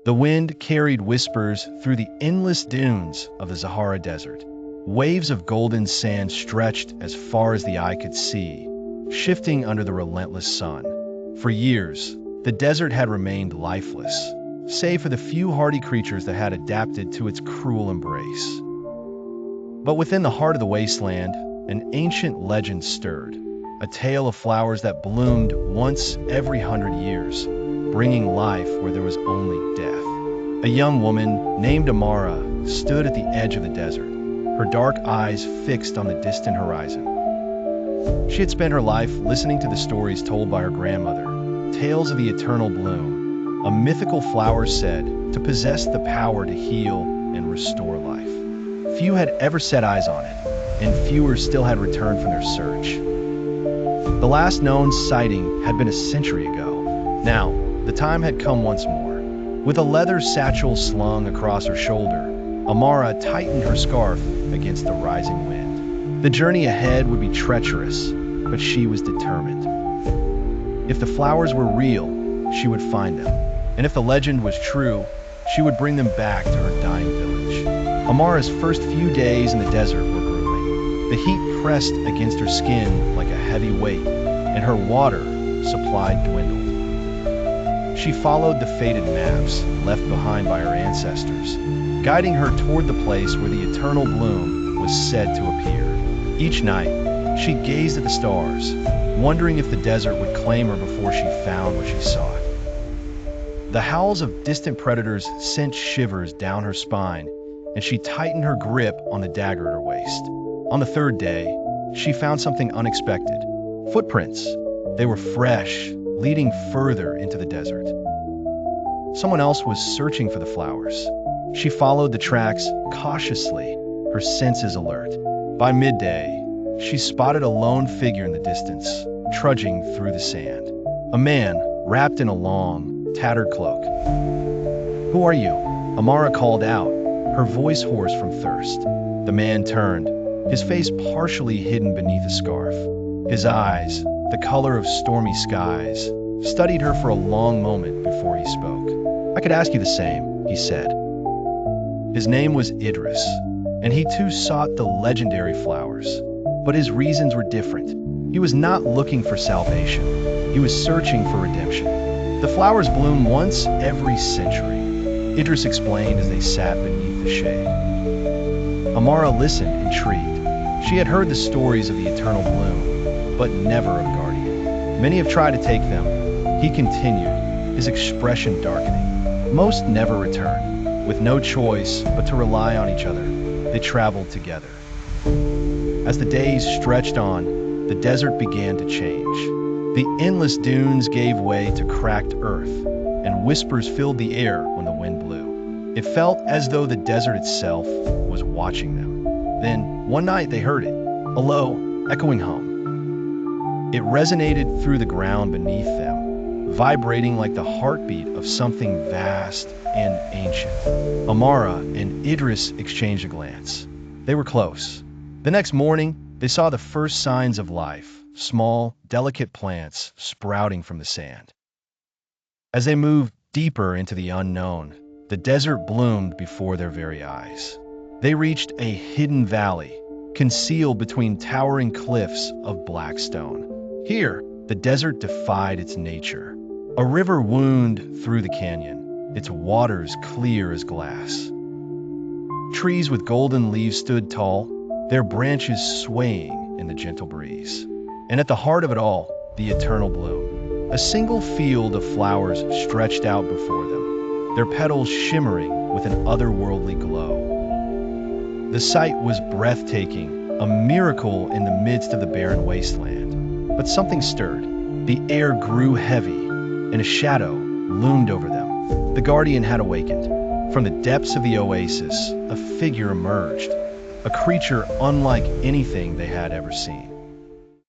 The wind carried whispers through the endless dunes of the Sahara Desert. Waves of golden sand stretched as far as the eye could see, shifting under the relentless sun. For years, the desert had remained lifeless, save for the few hardy creatures that had adapted to its cruel embrace. But within the heart of the wasteland, an ancient legend stirred, a tale of flowers that bloomed once every 100 years, bringing life where there was only death. A young woman named Amara stood at the edge of the desert, her dark eyes fixed on the distant horizon. She had spent her life listening to the stories told by her grandmother, tales of the eternal bloom, a mythical flower said to possess the power to heal and restore life. Few had ever set eyes on it, and fewer still had returned from their search. The last known sighting had been a century ago. Now, the time had come once more. With a leather satchel slung across her shoulder, Amara tightened her scarf against the rising wind. The journey ahead would be treacherous, but she was determined. If the flowers were real, she would find them. And if the legend was true, she would bring them back to her dying village. Amara's first few days in the desert were grueling. The heat pressed against her skin like a heavy weight, and her water supply dwindled. She followed the faded maps left behind by her ancestors, guiding her toward the place where the eternal bloom was said to appear. Each night, she gazed at the stars, wondering if the desert would claim her before she found what she sought. The howls of distant predators sent shivers down her spine, and she tightened her grip on the dagger at her waist. On the third day, she found something unexpected. Footprints. They were fresh, leading further into the desert. Someone else was searching for the flowers. She followed the tracks cautiously, her senses alert. By midday, she spotted a lone figure in the distance, trudging through the sand. A man, wrapped in a long, tattered cloak. "Who are you?" Amara called out, her voice hoarse from thirst. The man turned, his face partially hidden beneath a scarf. His eyes, the color of stormy skies, studied her for a long moment before he spoke. "I could ask you the same," he said. His name was Idris, and he too sought the legendary flowers. But his reasons were different. He was not looking for salvation. He was searching for redemption. The flowers bloom once every century, Idris explained as they sat beneath the shade. Amara listened, intrigued. She had heard the stories of the eternal bloom, but never of Guardian. "Many have tried to take them," he continued, his expression darkening. "Most never return. With no choice but to rely on each other, they traveled together." As the days stretched on, the desert began to change. The endless dunes gave way to cracked earth, and whispers filled the air when the wind blew. It felt as though the desert itself was watching them. Then, one night they heard it, a low, echoing hum. It resonated through the ground beneath them, vibrating like the heartbeat of something vast and ancient. Amara and Idris exchanged a glance. They were close. The next morning, they saw the first signs of life, small, delicate plants sprouting from the sand. As they moved deeper into the unknown, the desert bloomed before their very eyes. They reached a hidden valley, concealed between towering cliffs of black stone. Here, the desert defied its nature. A river wound through the canyon, its waters clear as glass. Trees with golden leaves stood tall, their branches swaying in the gentle breeze. And at the heart of it all, the eternal bloom. A single field of flowers stretched out before them, their petals shimmering with an otherworldly glow. The sight was breathtaking, a miracle in the midst of the barren wasteland. But something stirred. The air grew heavy, and a shadow loomed over them. The Guardian had awakened. From the depths of the oasis, a figure emerged, a creature unlike anything they had ever seen.